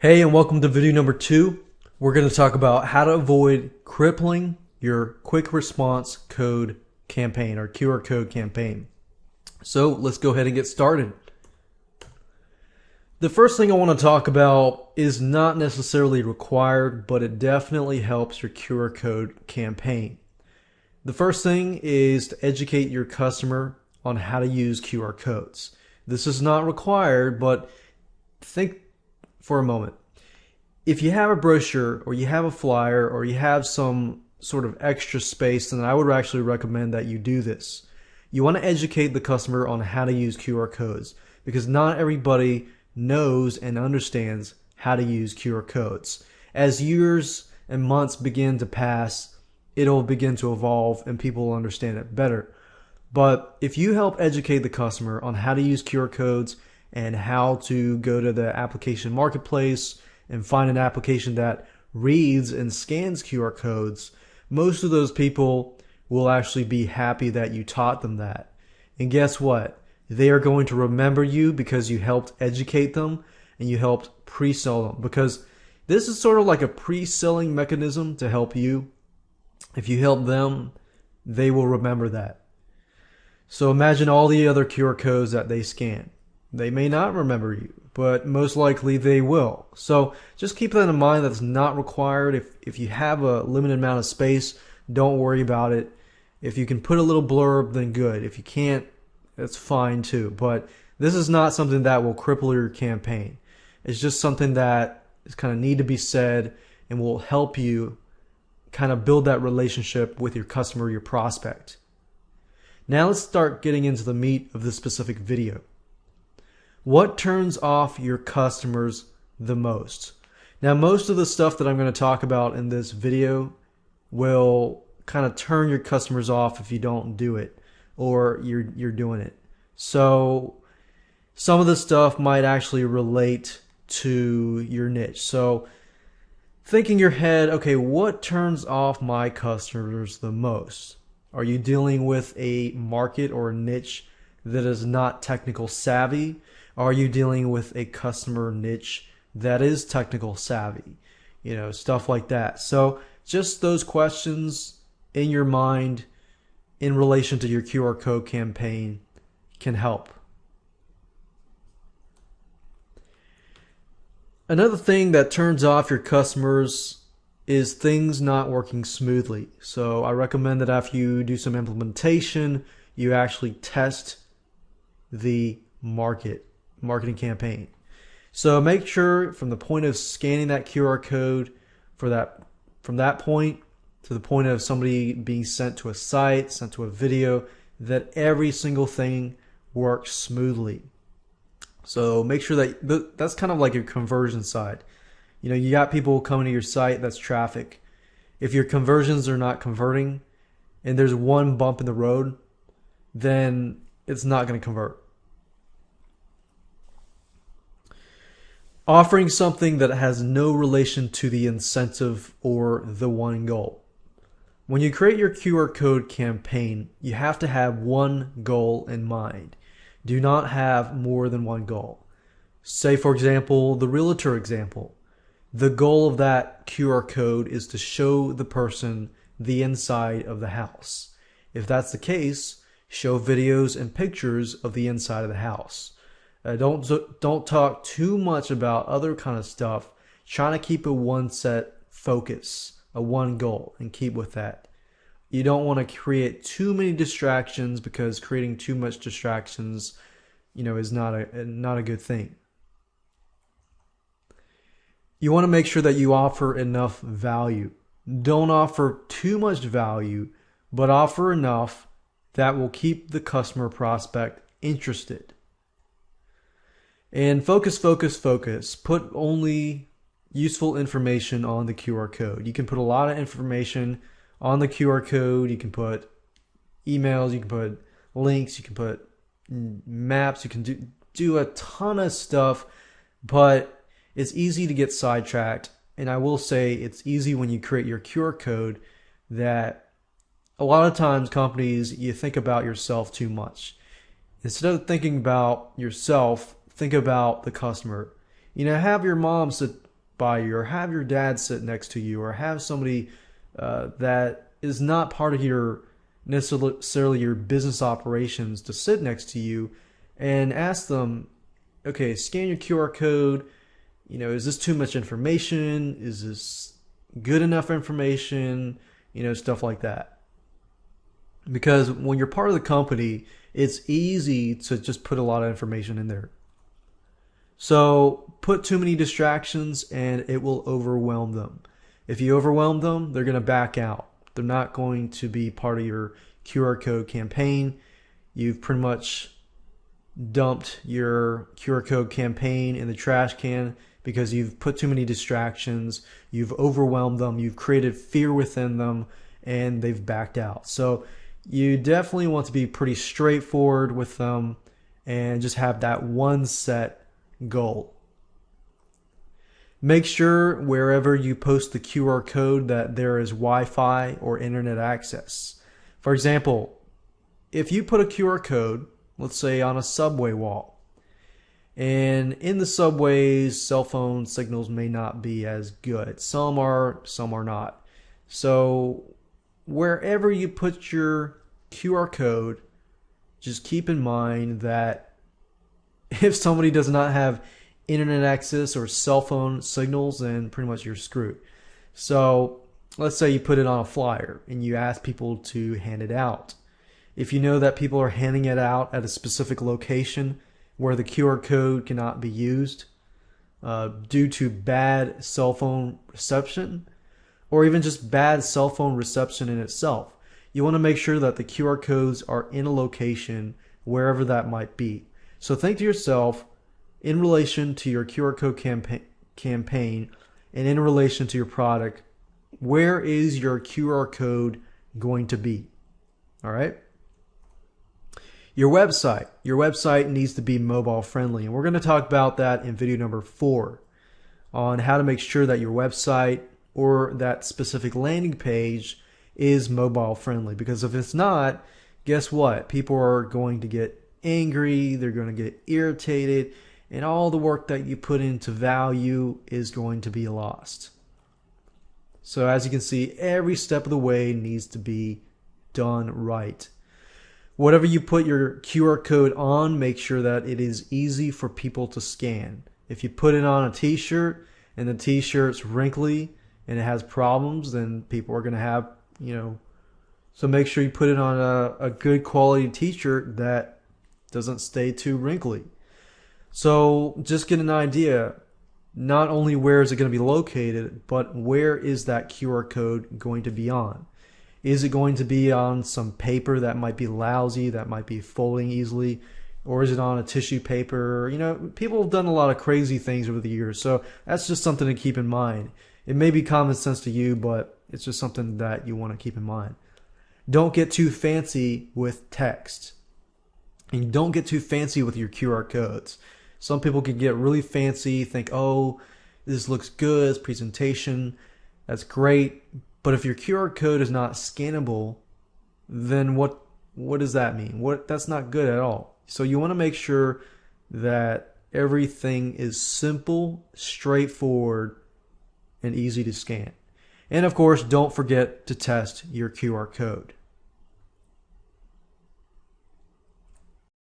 Hey, and welcome to video number 2. We're going to talk about how to avoid crippling your quick response code campaign or QR code campaign. So let's go ahead and get started. The first thing I want to talk about is not necessarily required, but it definitely helps your QR code campaign. The first thing is to educate your customer on how to use QR codes. This is not required, but think for a moment. If you have a brochure or you have a flyer or you have some sort of extra space, then I would actually recommend that you do this. You want to educate the customer on how to use QR codes because not everybody knows and understands how to use QR codes. As years and months begin to pass, it'll begin to evolve and people will understand it better. But if you help educate the customer on how to use QR codes and how to go to the application marketplace and find an application that reads and scans QR codes, most of those people will actually be happy that you taught them that. And guess what? They are going to remember you because you helped educate them and you helped pre-sell them. Because this is sort of like a pre-selling mechanism to help you. If you help them, they will remember that. So imagine all the other QR codes that they scan. They may not remember you, but most likely they will. So just keep that in mind. That's not required. If you have a limited amount of space, don't worry about it. If you can put a little blurb, then good. If you can't, that's fine too. But this is not something that will cripple your campaign. It's just something that is kind of need to be said and will help you kind of build that relationship with your customer, your prospect. Now let's start getting into the meat of this specific video. What turns off your customers the most? Now, most of the stuff that I'm going to talk about in this video will kind of turn your customers off if you don't do it or you're doing it. So some of the stuff might actually relate to your niche. So think in your head, okay, what turns off my customers the most? Are you dealing with a market or a niche that is not technical savvy? Are you dealing with a customer niche that is technical savvy? You know, stuff like that. So just those questions in your mind in relation to your QR code campaign can help. Another thing that turns off your customers is things not working smoothly. So I recommend that after you do some implementation, you actually test the marketing campaign. So make sure from the point of scanning that QR code from that point to the point of somebody being sent to a site, sent to a video, that every single thing works smoothly. So make sure that that's kind of like your conversion side. You know, you got people coming to your site, that's traffic. If your conversions are not converting and there's one bump in the road, then it's not going to convert. Offering something that has no relation to the incentive or the one goal. When you create your QR code campaign, you have to have one goal in mind. Do not have more than one goal. Say, for example, the realtor example. The goal of that QR code is to show the person the inside of the house. If that's the case, show videos and pictures of the inside of the house. Don't talk too much about other kind of stuff. Trying to keep a one set focus, a one goal, and keep with that. You don't want to create too many distractions because creating too much distractions, is not a good thing. You want to make sure that you offer enough value. Don't offer too much value, but offer enough that will keep the customer prospect interested. And focus. Put only useful information on the QR code. You can put a lot of information on the QR code. You can put emails, you can put links, you can put maps, you can do a ton of stuff, but it's easy to get sidetracked. And I will say it's easy when you create your QR code that a lot of times companies, you think about yourself too much. Instead of thinking about yourself, think about the customer. Have your mom sit by you, or have your dad sit next to you, or have somebody that is not part of your necessarily your business operations to sit next to you, and ask them, okay, scan your QR code. Is this too much information? Is this good enough information? Stuff like that. Because when you're part of the company, it's easy to just put a lot of information in there. So put too many distractions and it will overwhelm them. If you overwhelm them, they're going to back out. They're not going to be part of your QR code campaign. You've pretty much dumped your QR code campaign in the trash can because you've put too many distractions. You've overwhelmed them. You've created fear within them and they've backed out. So you definitely want to be pretty straightforward with them and just have that one set goal. Make sure wherever you post the QR code that there is Wi-Fi or internet access. For example, if you put a QR code, let's say on a subway wall, and in the subways, cell phone signals may not be as good. Some are not. So wherever you put your QR code, just keep in mind that if somebody does not have internet access or cell phone signals, then pretty much you're screwed. So let's say you put it on a flyer and you ask people to hand it out. If you know that people are handing it out at a specific location where the QR code cannot be used due to bad cell phone reception, or even just bad cell phone reception in itself, you want to make sure that the QR codes are in a location wherever that might be. So think to yourself, in relation to your QR code campaign and in relation to your product, where is your QR code going to be? All right. Your website needs to be mobile friendly. And we're going to talk about that in video number 4 on how to make sure that your website or that specific landing page is mobile friendly. Because if it's not, guess what? People are going to get angry, they're going to get irritated, and all the work that you put into value is going to be lost. So as you can see, every step of the way needs to be done right. Whatever you put your QR code on, make sure that it is easy for people to scan. If you put it on a t-shirt and the t-shirt's wrinkly and it has problems, then people are going to have, so make sure you put it on a good quality t-shirt that doesn't stay too wrinkly. So just get an idea, not only where is it going to be located, but where is that QR code going to be on? Is it going to be on some paper that might be lousy, that might be folding easily? Or is it on a tissue paper? People have done a lot of crazy things over the years. So that's just something to keep in mind. It may be common sense to you, but it's just something that you want to keep in mind. Don't get too fancy with text. And don't get too fancy with your QR codes. Some people can get really fancy, think, oh, this looks good, this presentation, that's great. But if your QR code is not scannable, then what does that mean? That's not good at all. So you want to make sure that everything is simple, straightforward, and easy to scan. And of course, don't forget to test your QR code.